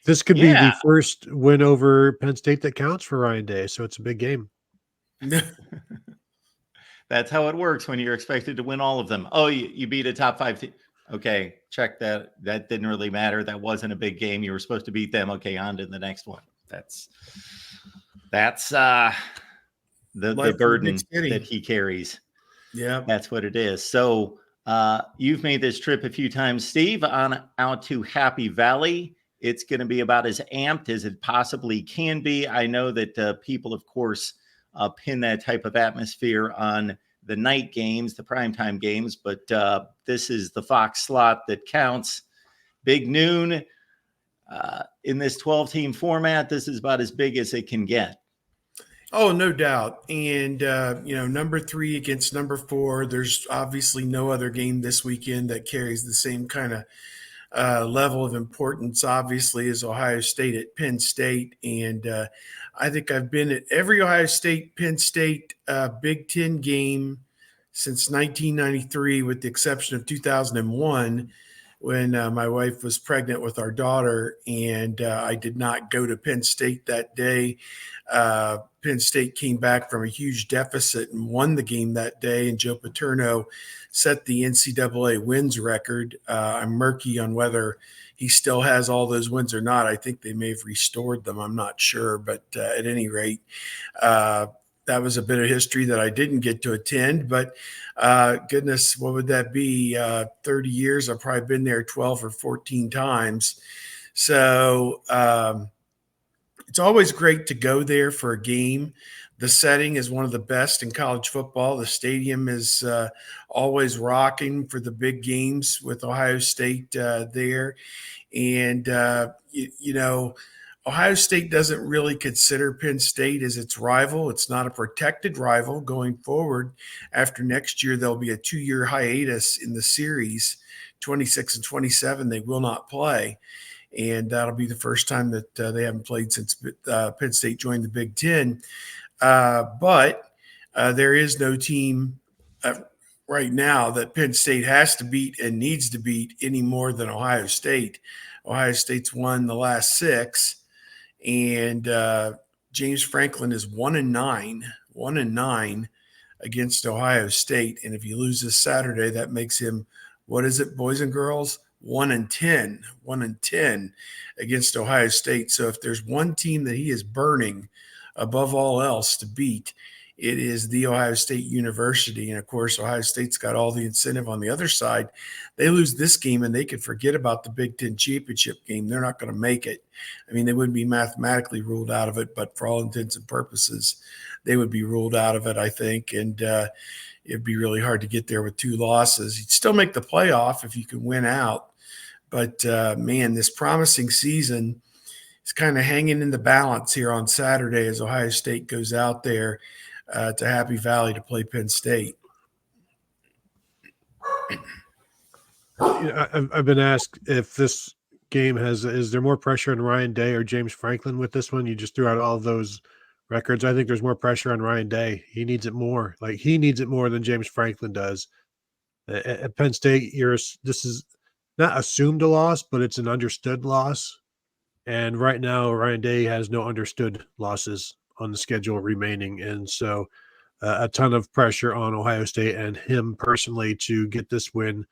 This could be Yeah. the first win over Penn State that counts for Ryan Day, so it's a big game. That's how it works when you're expected to win all of them. Oh, you beat a top 5 team. Okay, check that. That didn't really matter. That wasn't a big game. You were supposed to beat them. Okay, on to the next one. That's the burden that he carries. Yeah, that's what it is. So you've made this trip a few times, Steve, on out to Happy Valley. It's going to be about as amped as it possibly can be. I know that people, of course, pin that type of atmosphere on the night games, the primetime games, but this is the Fox slot that counts. Big noon in this 12-team format. This is about as big as it can get. Oh, no doubt. And, number 3 against number 4, there's obviously no other game this weekend that carries the same kind of level of importance, obviously, as Ohio State at Penn State. And I think I've been at every Ohio State, Penn State Big Ten game since 1993, with the exception of 2001, when my wife was pregnant with our daughter, and I did not go to Penn State that day. Penn State came back from a huge deficit and won the game that day, and Joe Paterno set the NCAA wins record. I'm murky on whether he still has all those wins or not. I think they may have restored them. I'm not sure, but at any rate, that was a bit of history that I didn't get to attend. But goodness, what would that be? 30 years. I've probably been there 12 or 14 times. So it's always great to go there for a game. The setting is one of the best in college football. The stadium is always rocking for the big games with Ohio State there. And, Ohio State doesn't really consider Penn State as its rival. It's not a protected rival going forward. After next year, there'll be a 2-year hiatus in the series. 26 and 27, they will not play. And that'll be the first time that they haven't played since Penn State joined the Big Ten. But there is no team right now that Penn State has to beat and needs to beat any more than Ohio State. Ohio State's won the last 6, and James Franklin is 1-9 against Ohio State. And if he loses Saturday, that makes him, what is it, boys and girls? 1-10 against Ohio State. So if there's one team that he is burning above all else to beat, it is the Ohio State University. And of course, Ohio State's got all the incentive on the other side. They lose this game and they could forget about the Big Ten championship game. They're not going to make it. I mean, they wouldn't be mathematically ruled out of it, but for all intents and purposes, they would be ruled out of it, I think. And it'd be really hard to get there with 2 losses. You'd still make the playoff if you can win out. But, man, this promising season is kind of hanging in the balance here on Saturday as Ohio State goes out there to Happy Valley to play Penn State. I've been asked if this game is there more pressure on Ryan Day or James Franklin with this one? You just threw out all of those records. I think there's more pressure on Ryan Day. He needs it more. Like, he needs it more than James Franklin does. At Penn State, this is not assumed a loss, but it's an understood loss. And right now, Ryan Day has no understood losses on the schedule remaining. And so a ton of pressure on Ohio State and him personally to get this win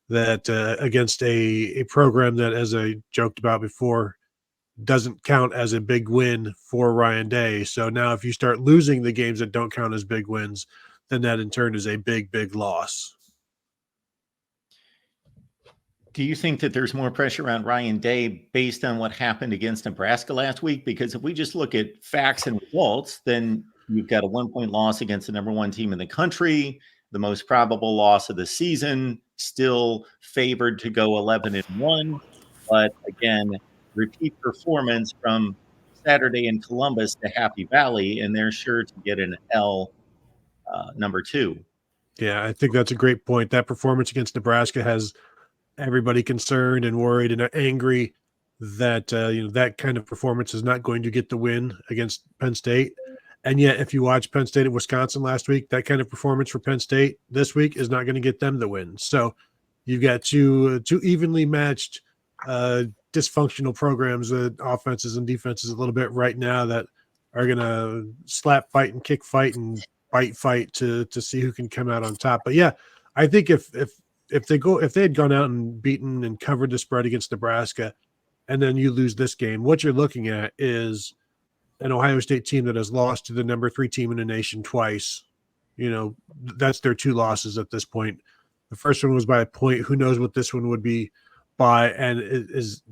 that against a program that, as I joked about before, doesn't count as a big win for Ryan Day. So now if you start losing the games that don't count as big wins, then that in turn is a big, big loss. Do you think that there's more pressure on Ryan Day based on what happened against Nebraska last week? Because if we just look at facts and results, then you've got a 1-point loss against the number 1 team in the country, the most probable loss of the season, still favored to go 11-1. But again, repeat performance from Saturday in Columbus to Happy Valley, and they're sure to get an L number 2. Yeah, I think that's a great point. That performance against Nebraska has everybody concerned and worried and angry that that kind of performance is not going to get the win against Penn State. And yet, if you watch Penn State at Wisconsin last week, that kind of performance for Penn State this week is not going to get them the win. So you've got two evenly matched dysfunctional programs, offenses and defenses a little bit right now that are going to slap fight and kick fight and bite fight to see who can come out on top. But yeah, I think if they had gone out and beaten and covered the spread against Nebraska, and then you lose this game, what you're looking at is an Ohio State team that has lost to the number 3 team in the nation twice. That's their 2 losses at this point. The first one was by a point. Who knows what this one would be by, and it is,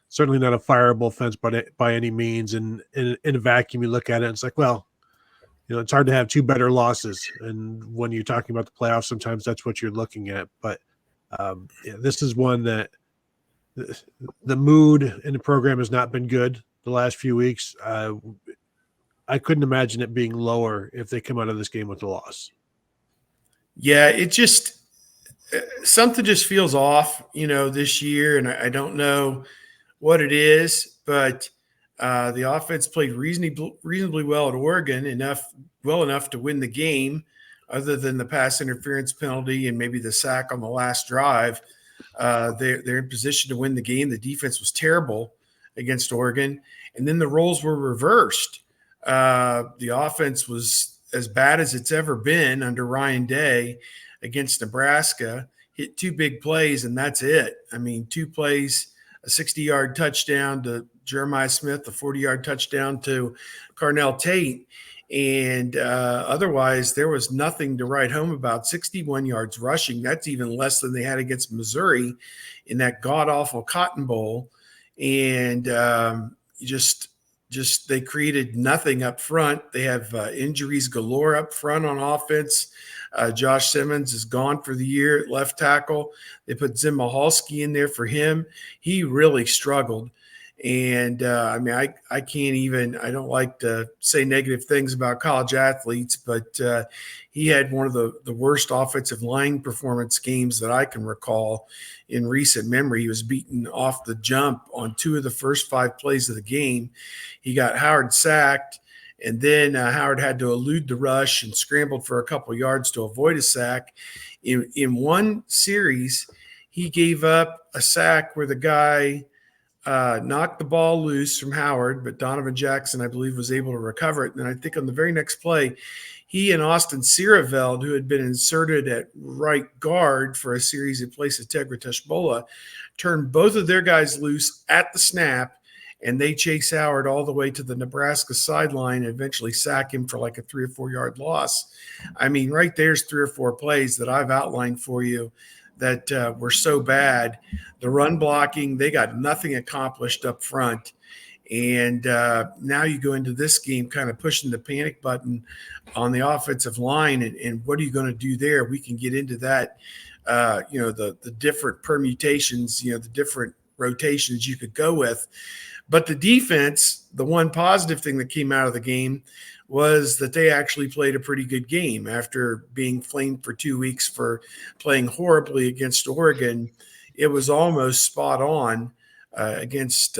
certainly not a fireable offense by any means. And in a vacuum, you look at it and it's like, well, it's hard to have 2 better losses. And when you're talking about the playoffs, sometimes that's what you're looking at. But this is one that the mood in the program has not been good the last few weeks. I couldn't imagine it being lower if they come out of this game with a loss. Yeah, it just something just feels off, this year, and I don't know what it is, but the offense played reasonably well at Oregon, well enough to win the game, other than the pass interference penalty and maybe the sack on the last drive. They're in position to win the game. The defense was terrible against Oregon, and then the roles were reversed. The offense was as bad as it's ever been under Ryan Day against Nebraska. Hit 2 big plays, and that's it. I mean, 2 plays, a 60-yard touchdown to Jeremiah Smith, a 40-yard touchdown to Carnell Tate. And otherwise, there was nothing to write home about. 61 yards rushing. That's even less than they had against Missouri in that god-awful Cotton Bowl. And they created nothing up front. They have injuries galore up front on offense. Josh Simmons is gone for the year at left tackle. They put Zim Mahalski in there for him. He really struggled. And I can't even, I don't like to say negative things about college athletes, but he had one of the worst offensive line performance games that I can recall in recent memory. He was beaten off the jump on 2 of the first 5 plays of the game. He got Howard sacked, and then Howard had to elude the rush and scrambled for a couple yards to avoid a sack. In one series, he gave up a sack where the guy knocked the ball loose from Howard, but Donovan Jackson, I believe, was able to recover it. And I think on the very next play, he and Austin Sierreveld, who had been inserted at right guard for a series in place of Tegra Tushbola, turned both of their guys loose at the snap, and they chase Howard all the way to the Nebraska sideline and eventually sack him for like a 3 or 4 yard loss. I mean, right there's 3 or 4 plays that I've outlined for you that were so bad. The run blocking, they got nothing accomplished up front. And now you go into this game kind of pushing the panic button on the offensive line. And what are you going to do there? We can get into that, the different permutations, the different rotations you could go with. But the defense, the one positive thing that came out of the game was that they actually played a pretty good game after being flamed for 2 weeks for playing horribly against Oregon. It was almost spot on against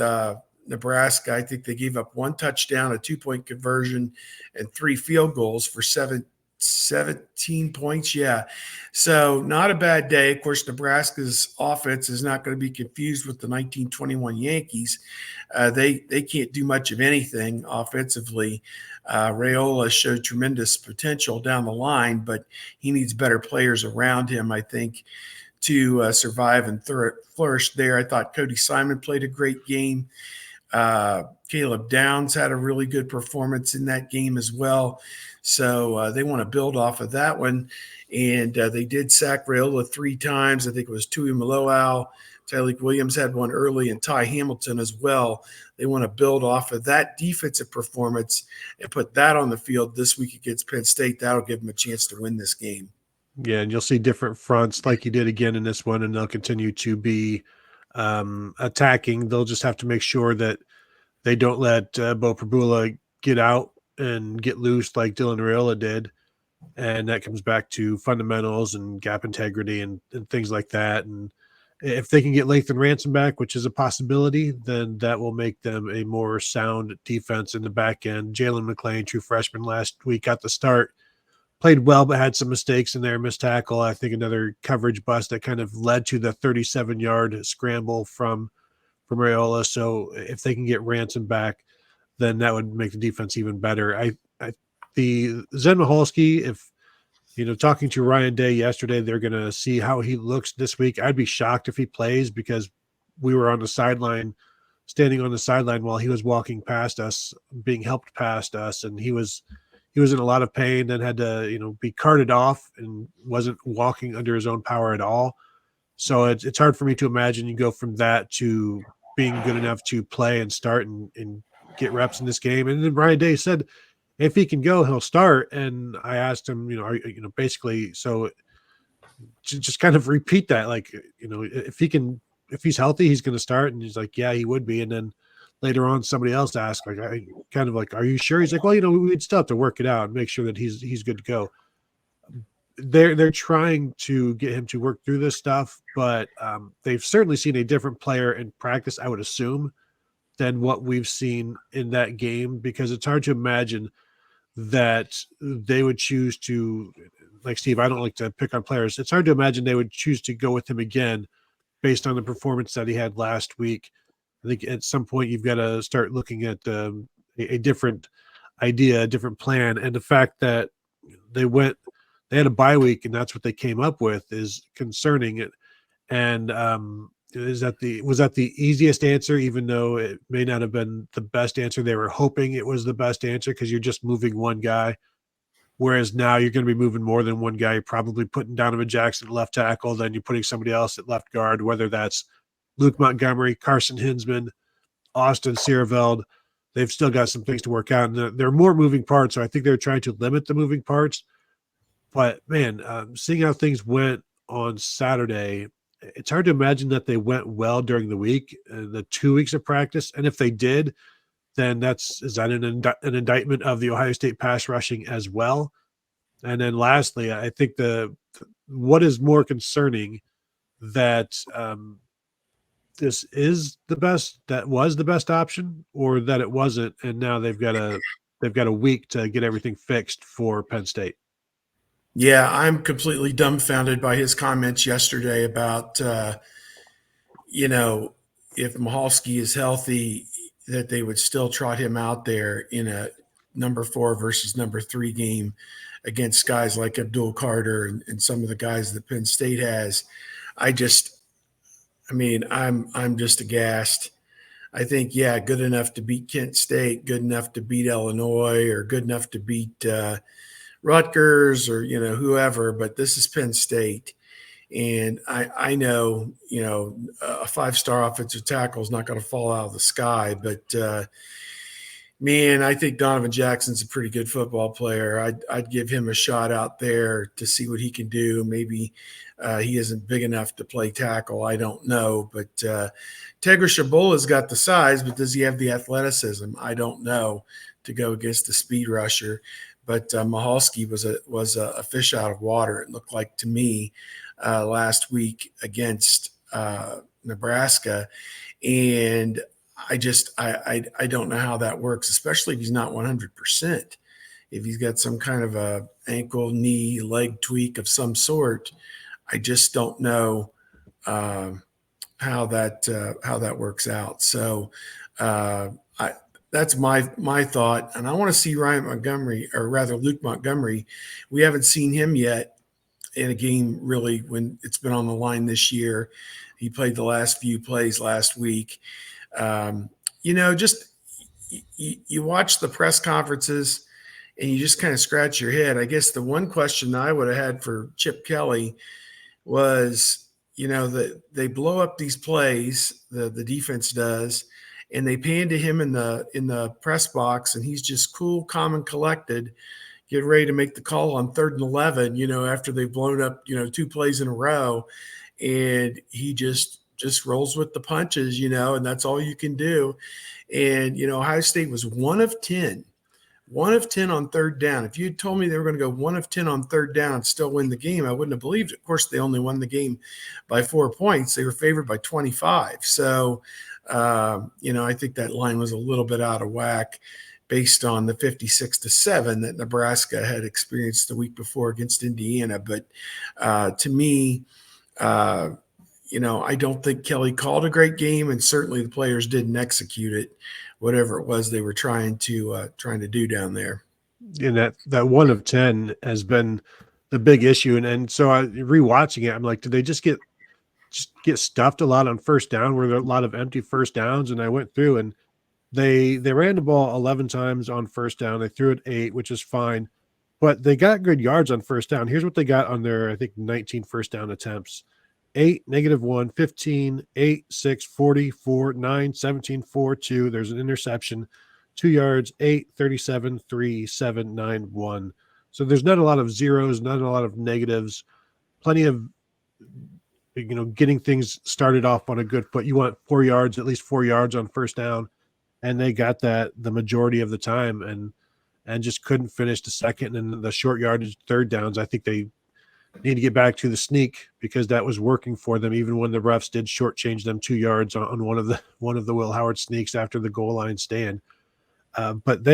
Nebraska. I think they gave up 1 touchdown, a 2-point conversion, and 3 field goals for 17 points. Yeah. So not a bad day. Of course, Nebraska's offense is not going to be confused with the 1921 Yankees. They can't do much of anything offensively. Raiola showed tremendous potential down the line, but he needs better players around him, I think, to survive and flourish there. I thought Cody Simon played a great game. Caleb Downs had a really good performance in that game as well. So they want to build off of that one. And they did sack Raiola 3 times. I think it was Tui Maloau. Tyleik Williams had one early, and Ty Hamilton as well. They want to build off of that defensive performance and put that on the field this week against Penn State. That'll give them a chance to win this game. Yeah, and you'll see different fronts like you did again in this one, and they'll continue to be attacking. They'll just have to make sure that they don't let Bo Prabula get out and get loose like Dylan Raiola did. And that comes back to fundamentals and gap integrity and things like that. And if they can get Lathan Ransom back, which is a possibility, then that will make them a more sound defense in the back end. Jalen McClain, true freshman, last week got the start, played well, but had some mistakes in there, missed tackle. I think another coverage bust that kind of led to the 37-yard scramble from from Raiola. So if they can get Ransom back, then that would make the defense even better. The Zen Michalski, if talking to Ryan Day yesterday, they're going to see how he looks this week. I'd be shocked if he plays because we were on the sideline, standing on the sideline while he was walking past us, being helped past us, and he was in a lot of pain. Then had to be carted off and wasn't walking under his own power at all. So it's hard for me to imagine you go from that to being good enough to play and start and get reps in this game. And then Ryan Day said, if he can go, he'll start. And I asked him, basically, so just kind of repeat that, like, if he's healthy, he's going to start. And he's like, yeah, he would be. And then later on, somebody else asked, like, are you sure? He's like, well, we'd still have to work it out and make sure that he's good to go. They're trying to get him to work through this stuff, but they've certainly seen a different player in practice, I would assume, than what we've seen in that game, because it's hard to imagine that they would choose to, like Steve, I don't like to pick on players. It's hard to imagine they would choose to go with him again based on the performance that he had last week. I think at some point you've got to start looking at a different idea, a different plan. And the fact that they had a bye week and that's what they came up with is concerning. And was that the easiest answer, even though it may not have been the best answer? They were hoping it was the best answer because you're just moving one guy, whereas now you're going to be moving more than one guy. You're probably putting Donovan Jackson at left tackle, then you're putting somebody else at left guard, whether that's Luke Montgomery, Carson Hinsman, Austin Seerveld. They've still got some things to work out, and there are more moving parts, so I think they're trying to limit the moving parts. But, man, seeing how things went on Saturday, it's hard to imagine that they went well during the week, the 2 weeks of practice. And if they did, then is that an indictment of the Ohio State pass rushing as well? And then lastly, I think what is more concerning, that this is was the best option, or that it wasn't, and now they've got a week to get everything fixed for Penn State. Yeah, I'm completely dumbfounded by his comments yesterday about, if Michalski is healthy, that they would still trot him out there in a number 4 versus number 3 game against guys like Abdul Carter and some of the guys that Penn State has. I'm just aghast. I think, good enough to beat Kent State, good enough to beat Illinois, or good enough to beat Rutgers, or whoever, but this is Penn State, and I know a 5-star offensive tackle is not going to fall out of the sky, but man, I think Donovan Jackson's a pretty good football player. I'd give him a shot out there to see what he can do. Maybe he isn't big enough to play tackle, I don't know, but Tegra Shabola's got the size, but does he have the athleticism? I don't know, to go against the speed rusher. But Michalski was a fish out of water, it looked like to me, last week against Nebraska. And I don't know how that works, especially if he's not 100%. If he's got some kind of a ankle, knee, leg tweak of some sort, I just don't know how that works out. So that's my thought. And I want to see Ryan Montgomery, or rather Luke Montgomery. We haven't seen him yet in a game really when it's been on the line this year. He played the last few plays last week. Just you watch the press conferences and you just kind of scratch your head. I guess the one question I would have had for Chip Kelly was, that they blow up these plays, the defense does, and they pan to him in the press box, and he's just cool, calm, and collected, getting ready to make the call on 3rd and 11, after they've blown up, 2 plays in a row, and he just rolls with the punches, and that's all you can do. And, Ohio State was 1 of 10 on 3rd down. If you had told me they were going to go 1 of 10 on 3rd down and still win the game, I wouldn't have believed it. Of course, they only won the game by 4 points. They were favored by 25. So, I think that line was a little bit out of whack based on the 56-7 that Nebraska had experienced the week before against Indiana. But to me, I don't think Kelly called a great game, and certainly the players didn't execute it, whatever it was they were trying to do down there. And that 1 of 10 has been the big issue. And so I rewatching it, I'm like, did they just get stuffed a lot on first down? Were there a lot of empty first downs? And I went through and they ran the ball 11 times on first down. They threw it 8, which is fine, but they got good yards on first down. Here's what they got on their, I think, 19 first down attempts: 8, -1, 15, 8, 6, 40, 4, 9, 17, 4, 2. There's an interception, 2 yards, 8, 37, 3, 7, 9, 1. So there's not a lot of zeros, not a lot of negatives, plenty of, getting things started off on a good foot. You want 4 yards, at least 4 yards on first down. And they got that the majority of the time and just couldn't finish the second and the short yardage third downs. I think they need to get back to the sneak because that was working for them, even when the refs did shortchange them 2 yards on one of the Will Howard sneaks after the goal line stand. But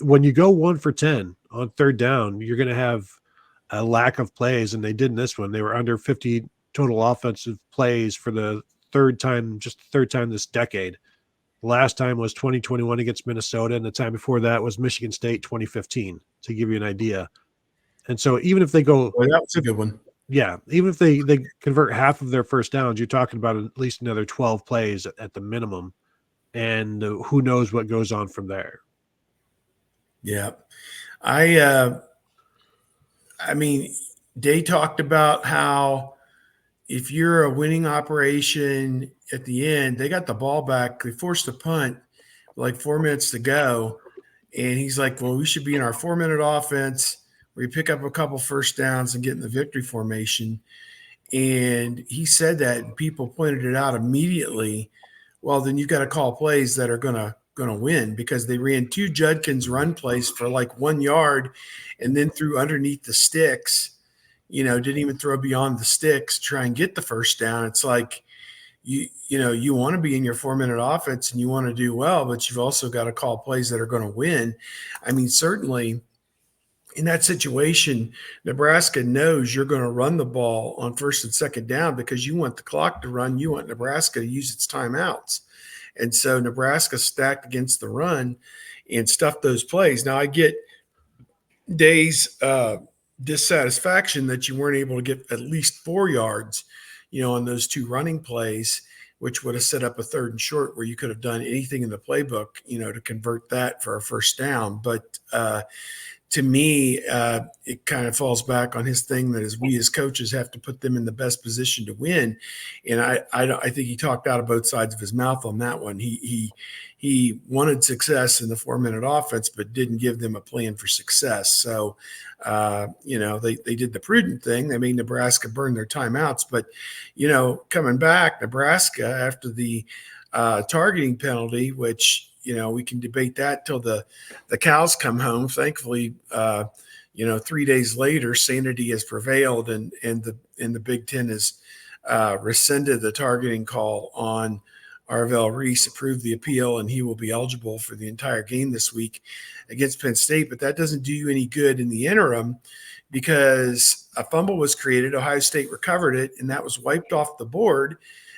when you go 1 for 10 on third down, you're going to have a lack of plays, and they did in this one. They were under 50 total offensive plays for the third time this decade. The last time was 2021 against Minnesota, and the time before that was Michigan State 2015, to give you an idea. And so even if they go – Well, that was a good one. Yeah, even if they convert half of their first downs, you're talking about at least another 12 plays at the minimum, and who knows what goes on from there. Yeah. I mean, Day talked about how if you're a winning operation at the end, they got the ball back. They forced a punt, like 4 minutes to go. And he's like, well, we should be in our 4-minute offense where you pick up a couple first downs and get in the victory formation. And he said that, and people pointed it out immediately. Well, then you've got to call plays that are going to win, because they ran 2 Judkins run plays for like 1 yard and then threw underneath the sticks, didn't even throw beyond the sticks to try and get the first down. It's like, you want to be in your 4-minute offense and you want to do well, but you've also got to call plays that are going to win. I mean, certainly in that situation, Nebraska knows you're going to run the ball on first and second down because you want the clock to run. You want Nebraska to use its timeouts. And so Nebraska stacked against the run and stuffed those plays. Now I get Day's dissatisfaction that you weren't able to get at least 4 yards, on those 2 running plays, which would have set up a 3rd and short where you could have done anything in the playbook, to convert that for a first down. But to me, it kind of falls back on his thing that we as coaches have to put them in the best position to win. And I think he talked out of both sides of his mouth on that one. He wanted success in the 4-minute offense, but didn't give them a plan for success. So, they did the prudent thing. They made Nebraska burn their timeouts. But, coming back, Nebraska, after the targeting penalty, which – we can debate that till the cows come home. Thankfully, 3 days later, sanity has prevailed, and the Big Ten has rescinded the targeting call on Arvell Reese, approved the appeal, and he will be eligible for the entire game this week against Penn State. But that doesn't do you any good in the interim, because a fumble was created. Ohio State recovered it, and that was wiped off the board,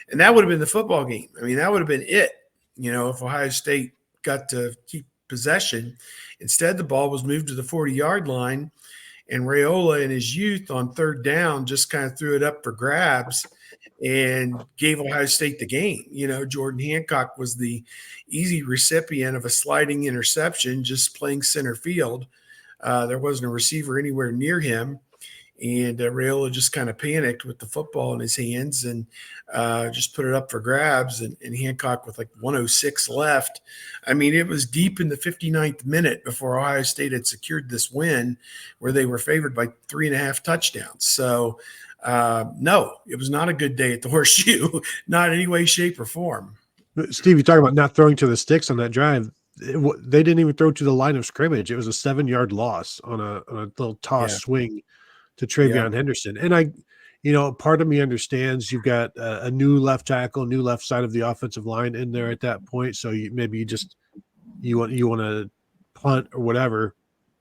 and that would have been the football game. I mean, that would have been it. If Ohio State got to keep possession. Instead, the ball was moved to the 40-yard line, and Raiola in his youth on third down just kind of threw it up for grabs and gave Ohio State the game. Jordan Hancock was the easy recipient of a sliding interception, just playing center field. There wasn't a receiver anywhere near him. And Raiola just kind of panicked with the football in his hands and just put it up for grabs. And Hancock with like 1:06 left. I mean, it was deep in the 59th minute before Ohio State had secured this win, where they were favored by 3.5 touchdowns. So, no, it was not a good day at the Horseshoe, not in any way, shape, or form. Steve, you talk about not throwing to the sticks on that drive. They didn't even throw to the line of scrimmage. It was a 7-yard loss on a little toss swing to Travion Henderson. And part of me understands you've got a new left tackle, new left side of the offensive line in there at that point. So you want to punt or whatever.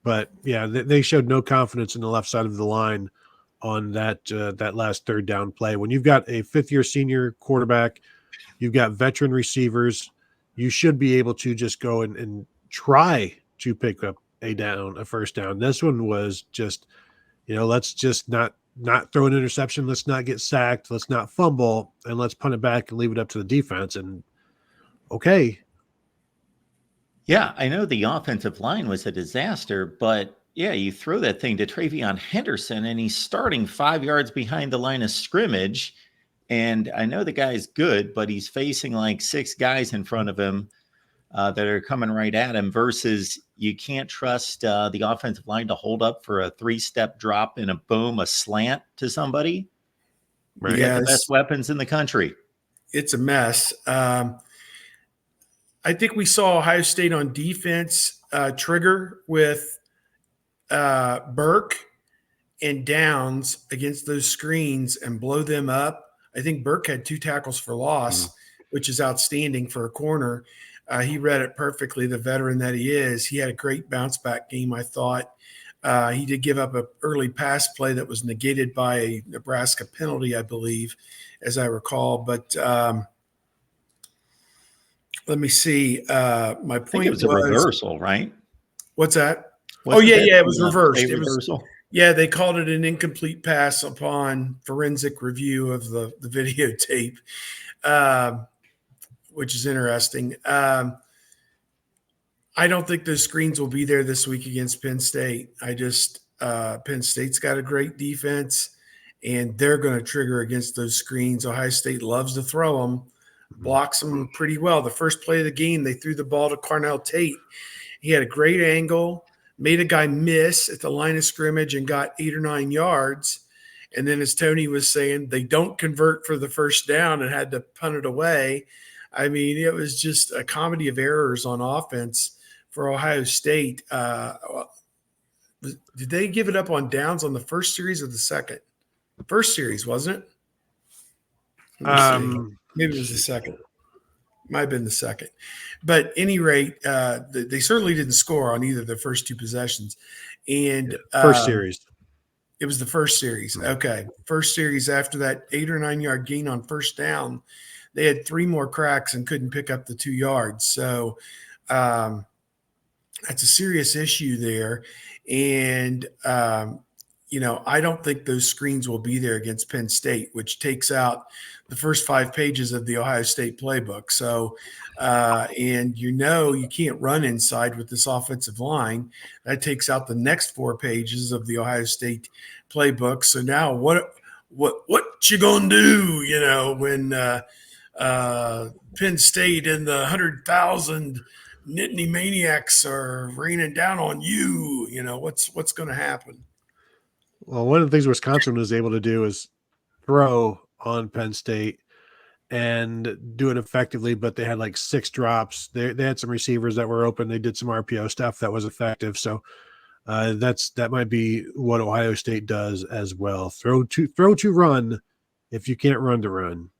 But yeah, they showed no confidence in the left side of the line on that last third down play. When you've got a fifth-year senior quarterback, you've got veteran receivers, you should be able to just go and try to pick up a first down. This one was just, let's just not throw an interception. Let's not get sacked. Let's not fumble, and let's punt it back and leave it up to the defense. And okay. Yeah, I know the offensive line was a disaster, but yeah, you throw that thing to Travion Henderson and he's starting 5 yards behind the line of scrimmage. And I know the guy's good, but he's facing like 6 guys in front of him that are coming right at him versus you can't trust the offensive line to hold up for a 3-step drop and a slant to somebody. Right. You got the best weapons in the country. It's a mess. I think we saw Ohio State on defense trigger with Burke and Downs against those screens and blow them up. I think Burke had 2 tackles for loss, which is outstanding for a corner. He read it perfectly, the veteran that he is. He had a great bounce back game, I thought. He did give up an early pass play that was negated by a Nebraska penalty, I believe, as I recall. But let me see. My point I think it was a reversal, right? What's that? Wasn't it was reversed. It was, yeah, they called it an incomplete pass upon forensic review of the videotape, which is interesting. I don't think those screens will be there this week against Penn State. Penn State's got a great defense, and they're going to trigger against those screens. Ohio State loves to throw them, blocks them pretty well. The first play of the game, they threw the ball to Carnell Tate. He had a great angle, made a guy miss at the line of scrimmage and got 8 or 9 yards. And then, as Tony was saying, they don't convert for the first down and had to punt it away. I mean, it was just a comedy of errors on offense for Ohio State. Did they give it up on downs on the first series or the second? First series, wasn't it? Maybe it was the second. Might have been the second. But at any rate, they certainly didn't score on either of the first 2 possessions. And First series. It was the first series. Okay. First series after that 8 or 9 yard gain on first down, they had 3 more cracks and couldn't pick up the 2 yards. So that's a serious issue there. And, I don't think those screens will be there against Penn State, which takes out the first 5 pages of the Ohio State playbook. So, and you can't run inside with this offensive line. That takes out the next 4 pages of the Ohio State playbook. So now what you gonna do, when Penn State and the 100,000 Nittany Maniacs are raining down on you? What's going to happen? Well, one of the things Wisconsin was able to do is throw on Penn State and do it effectively, but they had like 6 drops. They had some receivers that were open. They did some RPO stuff that was effective. So that might be what Ohio State does as well. Throw to run if you can't run to run.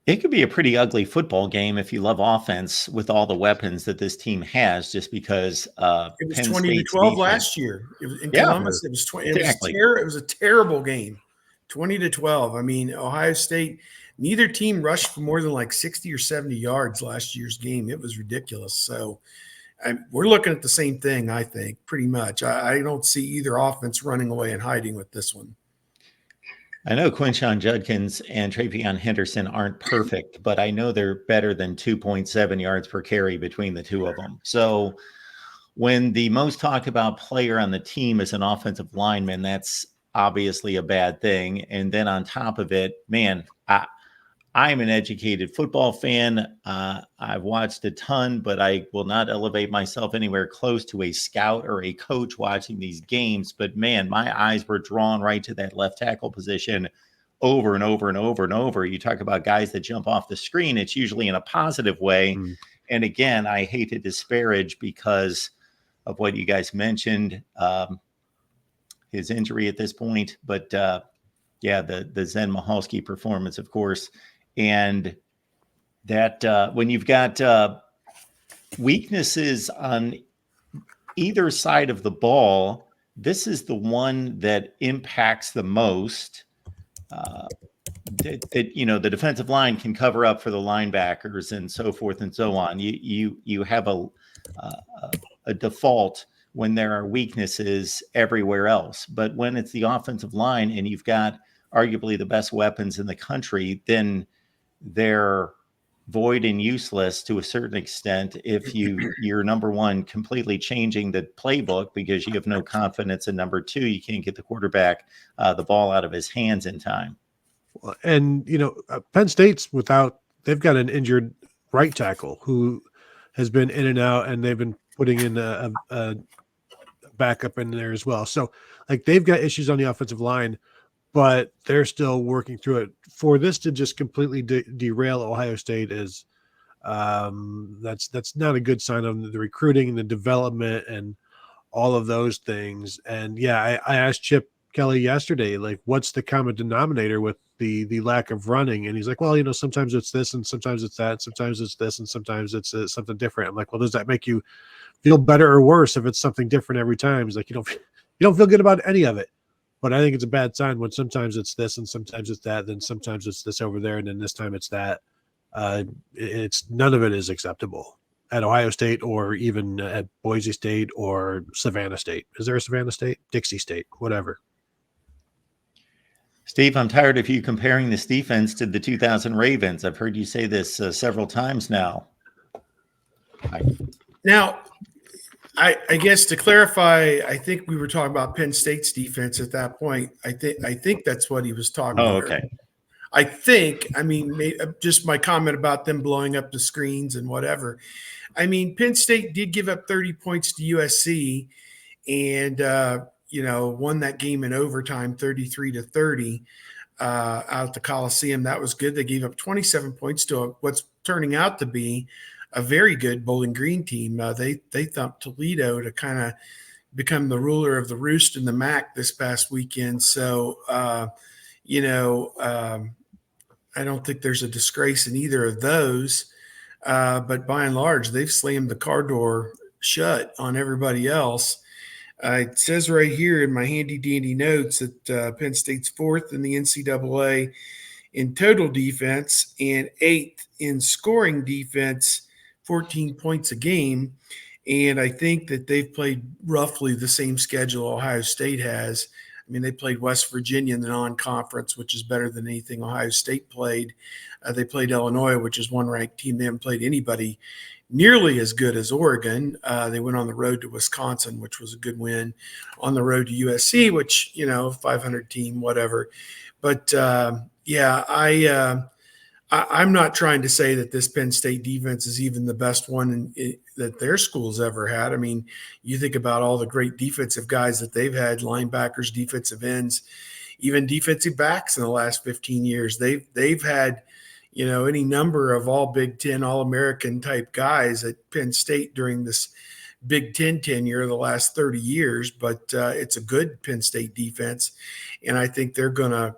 It could be a pretty ugly football game if you love offense with all the weapons that this team has, just because it was Penn 20-12 defense. last year. In Columbus, it was 20. Exactly. It was a terrible game, 20-12. I mean, Ohio State, neither team rushed for more than like 60 or 70 yards last year's game. It was ridiculous. So we're looking at the same thing, I think, pretty much. I don't see either offense running away and hiding with this one. I know Quinshon Judkins and Travion Henderson aren't perfect, but I know they're better than 2.7 yards per carry between the 2 of them. So when the most talked about player on the team is an offensive lineman, that's obviously a bad thing. And then on top of it, man, I'm an educated football fan. I've watched a ton, but I will not elevate myself anywhere close to a scout or a coach watching these games. But man, my eyes were drawn right to that left tackle position over and over and over and over. You talk about guys that jump off the screen. It's usually in a positive way. And again, I hate to disparage because of what you guys mentioned, his injury at this point. But the Zen Mahalski performance, of course. And that when you've got weaknesses on either side of the ball, this is the one that impacts the most. The defensive line can cover up for the linebackers and so forth and so on. You have a default when there are weaknesses everywhere else, but when it's the offensive line and you've got arguably the best weapons in the country, then they're void and useless to a certain extent if you're number one completely changing the playbook because you have no confidence in number two. You can't get the quarterback the ball out of his hands in time. And Penn State's they've got an injured right tackle who has been in and out, and they've been putting in a backup in there as well. So like they've got issues on the offensive line, but they're still working through it. For this to just completely derail Ohio State is that's not a good sign of the recruiting and the development and all of those things. And yeah, I asked Chip Kelly yesterday, like, what's the common denominator with the lack of running? And he's like, well, sometimes it's this and sometimes it's that, sometimes it's this and sometimes it's something different. I'm like, well, does that make you feel better or worse if it's something different every time? He's like, you don't feel good about any of it. But I think it's a bad sign when sometimes it's this and sometimes it's that, then sometimes it's this over there, and then this time it's that. It's none of it is acceptable at Ohio State or even at Boise State or Savannah State. Is there a Savannah State? Dixie State, whatever. Steve, I'm tired of you comparing this defense to the 2000 Ravens. I've heard you say this several times now. Now, I guess to clarify, I think we were talking about Penn State's defense at that point. I think that's what he was talking about. Oh, okay. I mean, just my comment about them blowing up the screens and whatever. I mean, Penn State did give up 30 points to USC and, won that game in overtime, 33-30 out at the Coliseum. That was good. They gave up 27 points to what's turning out to be a very good Bowling Green team. They thumped Toledo to kind of become the ruler of the roost in the MAC this past weekend. So, I don't think there's a disgrace in either of those. But by and large, they've slammed the car door shut on everybody else. It says right here in my handy dandy notes that Penn State's fourth in the NCAA in total defense and eighth in scoring defense, 14 points a game. And I think that they've played roughly the same schedule Ohio State has. I mean, they played West Virginia in the non-conference, which is better than anything Ohio State played. They played Illinois, which is one ranked team. They haven't played anybody nearly as good as Oregon. They went on the road to Wisconsin, which was a good win. On the road to USC, which, 500 team, whatever. But, I'm not trying to say that this Penn State defense is even the best one that their school's ever had. I mean, you think about all the great defensive guys that they've had, linebackers, defensive ends, even defensive backs in the last 15 years. They've had, any number of all Big Ten, All-American type guys at Penn State during this Big Ten tenure the last 30 years. But it's a good Penn State defense, and I think they're going to,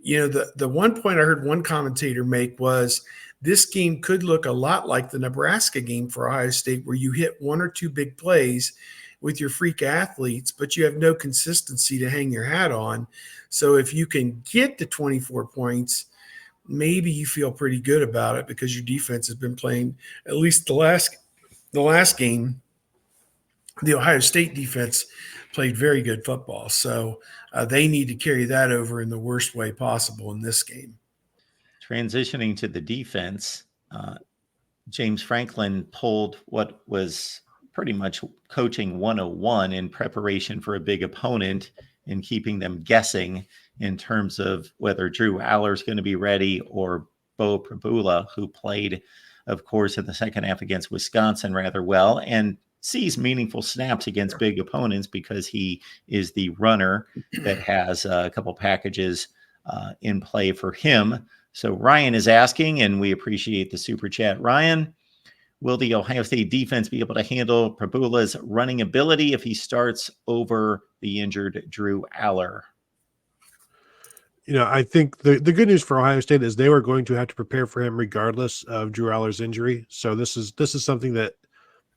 the one point I heard one commentator make was this game could look a lot like the Nebraska game for Ohio State, where you hit one or two big plays with your freak athletes, but you have no consistency to hang your hat on. So if you can get to 24 points, maybe you feel pretty good about it because your defense has been playing, at least the last game, the Ohio State defense played very good football. So they need to carry that over in the worst way possible in this game. Transitioning to the defense, James Franklin pulled what was pretty much coaching 101 in preparation for a big opponent and keeping them guessing in terms of whether Drew Aller is going to be ready or Bo Prabula, who played, of course, in the second half against Wisconsin rather well and sees meaningful snaps against big opponents because he is the runner that has a couple packages in play for him. So Ryan is asking, and we appreciate the super chat. Ryan, will the Ohio State defense be able to handle Prabula's running ability if he starts over the injured Drew Aller? I think the good news for Ohio State is they were going to have to prepare for him regardless of Drew Aller's injury. So this is something that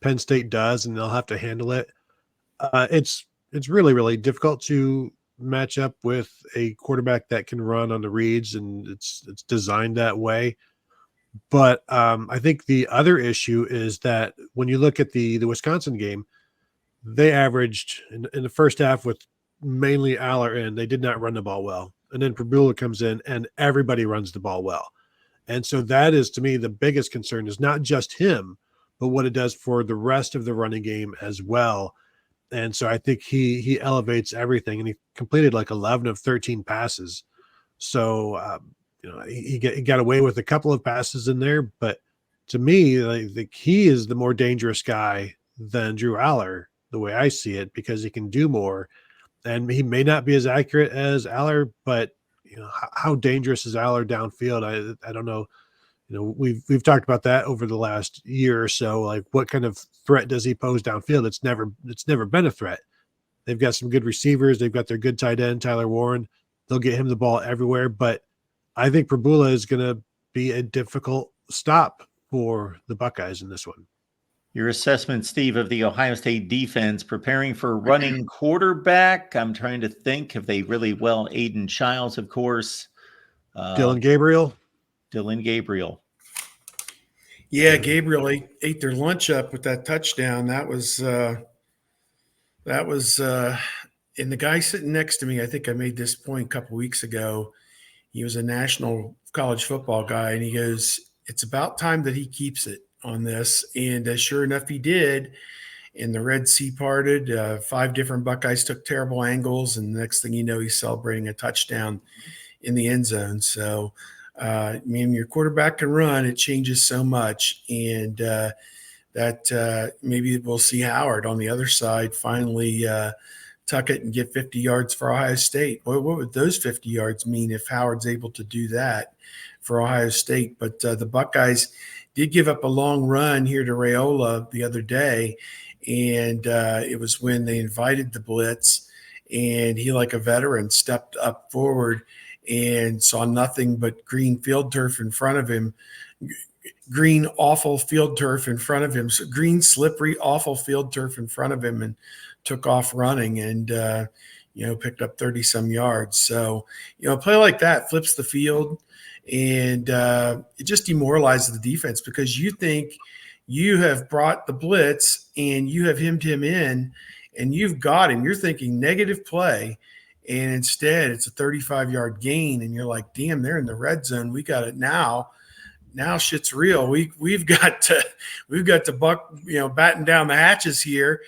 Penn State does, and they'll have to handle it. It's it's really, really difficult to match up with a quarterback that can run on the reads, and it's designed that way. But I think the other issue is that when you look at the Wisconsin game, they averaged in the first half with mainly Aller in, they did not run the ball well. And then Prabula comes in and everybody runs the ball well. And so that is to me the biggest concern is not just him, but what it does for the rest of the running game as well. And so I think he elevates everything, and he completed like 11 of 13 passes. So he got away with a couple of passes in there, but to me, like he is the more dangerous guy than Drew Aller, the way I see it, because he can do more. And he may not be as accurate as Aller, but how dangerous is Aller downfield? I don't know. We've talked about that over the last year or so. Like, what kind of threat does he pose downfield? It's never been a threat. They've got some good receivers. They've got their good tight end, Tyler Warren. They'll get him the ball everywhere. But I think Prabula is going to be a difficult stop for the Buckeyes in this one. Your assessment, Steve, of the Ohio State defense preparing for running quarterback. I'm trying to think. Have they really, well, Aiden Childs, of course. Dylan Gabriel. Yeah, Gabriel ate their lunch up with that touchdown. That was and the guy sitting next to me, I think I made this point a couple weeks ago. He was a national college football guy, and he goes, "It's about time that he keeps it on this." And sure enough, he did. And the Red Sea parted. 5 different Buckeyes took terrible angles, and the next thing you know, he's celebrating a touchdown in the end zone. So, your quarterback can run. It changes so much, and that maybe we'll see Howard on the other side finally tuck it and get 50 yards for Ohio State. What would those 50 yards mean if Howard's able to do that for Ohio State? But the Buckeyes did give up a long run here to Raiola the other day, and it was when they invited the blitz, and he, like a veteran, stepped up forward and saw nothing but green field turf in front of him. Green, awful field turf in front of him. So green, slippery, awful field turf in front of him, and took off running and, picked up 30 some yards. So, a play like that flips the field, and it just demoralizes the defense because you think you have brought the blitz and you have hemmed him in and you've got him. You're thinking negative play, and instead it's a 35-yard gain, and you're like, damn, they're in the red zone. We got it now. Now shit's real. We've got to buck, batten down the hatches here.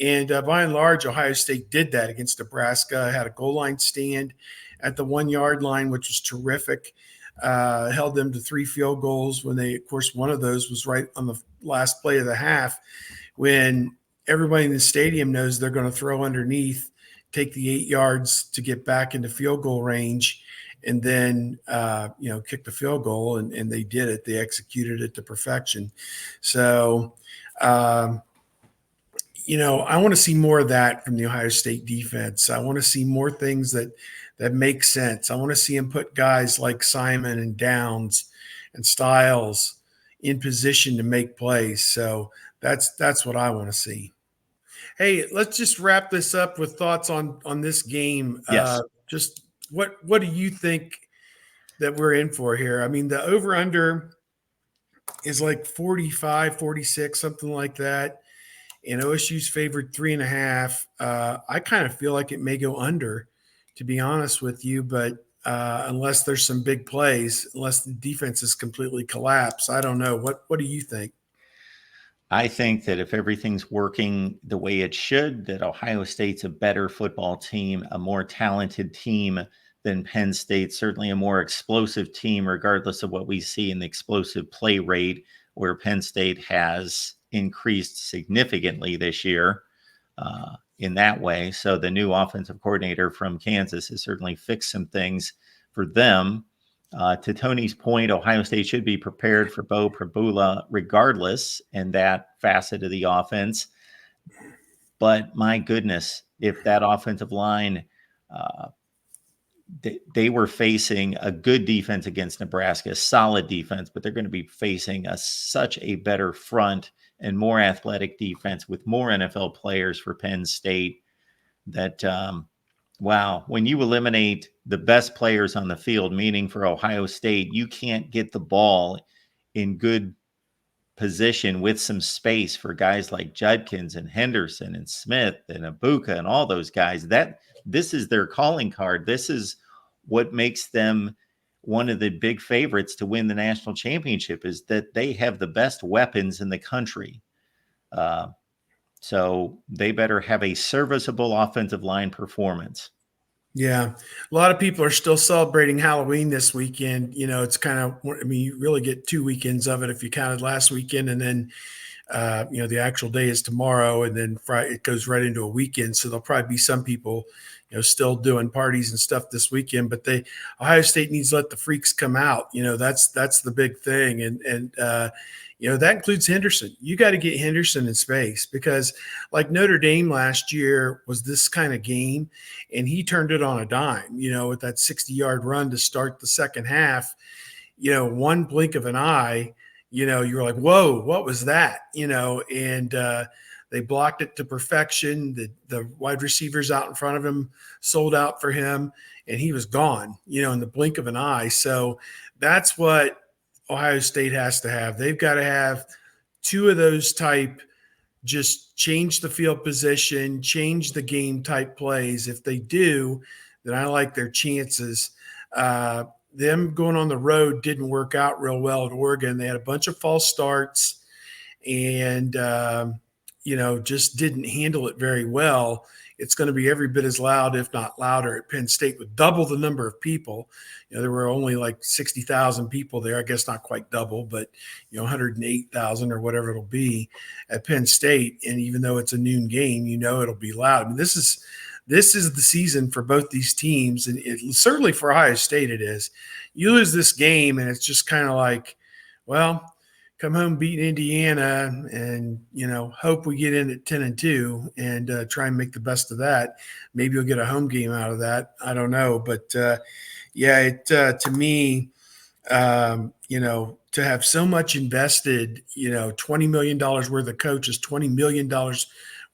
And by and large, Ohio State did that against Nebraska. Had a goal line stand at the 1-yard line, which was terrific. Held them to 3 field goals when of course, one of those was right on the last play of the half, when everybody in the stadium knows they're going to throw underneath, take the 8 yards to get back into field goal range, and then, kick the field goal. And they did it. They executed it to perfection. So, I want to see more of that from the Ohio State defense. I want to see more things that make sense. I want to see him put guys like Simon and Downs and Styles in position to make plays. So that's what I want to see. Hey, let's just wrap this up with thoughts on this game. Yes. Just what do you think that we're in for here? I mean, the over-under is like 45, 46, something like that. And OSU's favored 3.5. I kind of feel like it may go under, to be honest with you, but unless there's some big plays, unless the defense is completely collapsed, I don't know. What do you think? I think that if everything's working the way it should, that Ohio State's a better football team, a more talented team than Penn State, certainly a more explosive team, regardless of what we see in the explosive play rate, where Penn State has increased significantly this year in that way. So the new offensive coordinator from Kansas has certainly fixed some things for them. To Tony's point, Ohio State should be prepared for Bo Prabula regardless, and that facet of the offense. But my goodness, if that offensive line, they were facing a good defense against Nebraska, solid defense, but they're going to be facing such a better front and more athletic defense with more NFL players for Penn State. that, wow, when you eliminate the best players on the field, meaning for Ohio State, you can't get the ball in good position with some space for guys like Judkins and Henderson and Smith and Ibuka and all those guys. That this is their calling card. This is what makes them one of the big favorites to win the national championship, is that they have the best weapons in the country. So they better have a serviceable offensive line performance. Yeah. A lot of people are still celebrating Halloween this weekend. You know, it's kind of, I mean, you really get 2 weekends of it if you counted last weekend, and then, you know, the actual day is tomorrow, and then Friday, it goes right into a weekend. So there'll probably be some people, you know, still doing parties and stuff this weekend, but Ohio State needs to let the freaks come out. You know, that's the big thing. And you know, that includes Henderson. You got to get Henderson in space, because like Notre Dame last year was this kind of game, and he turned it on a dime, you know, with that 60-yard run to start the second half. You know, one blink of an eye, you know, you're like, whoa, what was that? You know, and they blocked it to perfection. The wide receivers out in front of him sold out for him, and he was gone, you know, in the blink of an eye. So that's what Ohio State has to have. They've got to have 2 of those type, just change the field position, change the game type plays. If they do, then I like their chances. Them going on the road didn't work out real well at Oregon. They had a bunch of false starts and, you know, just didn't handle it very well. It's going to be every bit as loud, if not louder, at Penn State with double the number of people. You know, there were only like 60,000 people there. I guess not quite double, but, you know, 108,000 or whatever it'll be at Penn State. And even though it's a noon game, you know, it'll be loud. I mean, this is the season for both these teams. And certainly for Ohio State, it is. You lose this game and it's just kind of like, well, come home, beat Indiana, and, you know, hope we get in at 10-2 and try and make the best of that. Maybe you'll get a home game out of that. I don't know. But, yeah, it to me, you know, to have so much invested, you know, $20 million worth of coaches, $20 million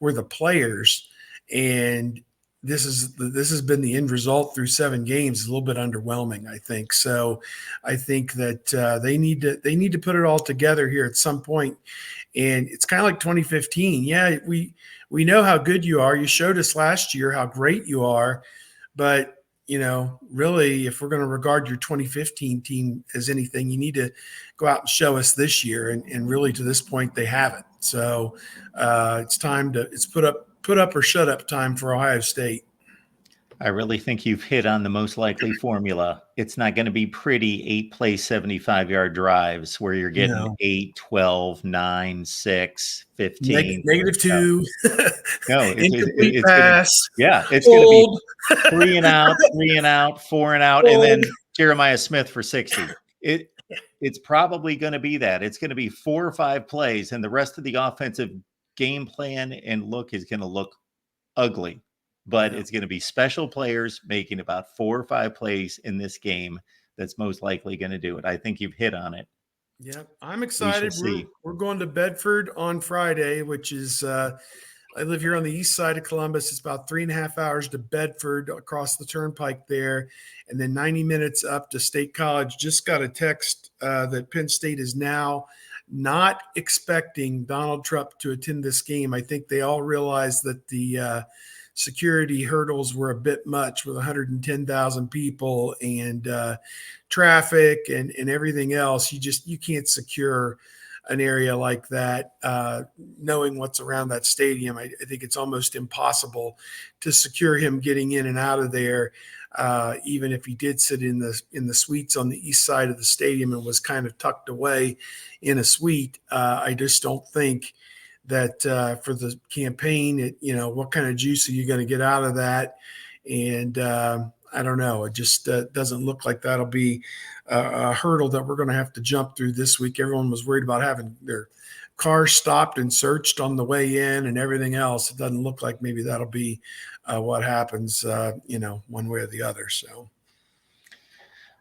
worth of players, and this has been the end result through 7 games. Is a little bit underwhelming, I think. So I think that they need to put it all together here at some point. And it's kind of like 2015. Yeah, we know how good you are. You showed us last year how great you are, but you know, really, if we're going to regard your 2015 team as anything, you need to go out and show us this year. And really, to this point, they haven't. So it's time to put up or shut up time for Ohio State. I really think you've hit on the most likely formula. It's not going to be pretty 8-play, 75-yard drives where you're getting 8, 12, 9, 6, 15. -2. No, Incomplete pass. It's going to be 3 and out, 4 and out, and then Jeremiah Smith for 60. It's probably going to be that. It's going to be 4 or 5 plays, and the rest of the offensive game plan and look is going to look ugly. But it's going to be special players making about 4 or 5 plays in this game that's most likely going to do it. I think you've hit on it. Yeah, I'm excited. We're going to Bedford on Friday, which is I live here on the east side of Columbus. It's about 3.5 hours to Bedford across the turnpike there, and then 90 minutes up to State College. Just got a text that Penn State is now not expecting Donald Trump to attend this game. I think they all realize that the security hurdles were a bit much with 110,000 people and traffic and everything else. You can't secure an area like that. Knowing what's around that stadium, I think it's almost impossible to secure him getting in and out of there. Even if he did sit in the suites on the east side of the stadium and was kind of tucked away in a suite, I just don't think that for the campaign, what kind of juice are you going to get out of that? And I don't know. It just doesn't look like that'll be a hurdle that we're going to have to jump through this week. Everyone was worried about having their cars stopped and searched on the way in and everything else. It doesn't look like maybe that'll be what happens, one way or the other. So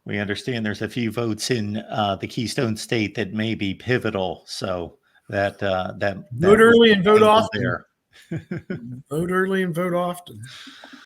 we understand there's a few votes in the Keystone State that may be pivotal. So that vote early and vote often. There. Vote early and vote often.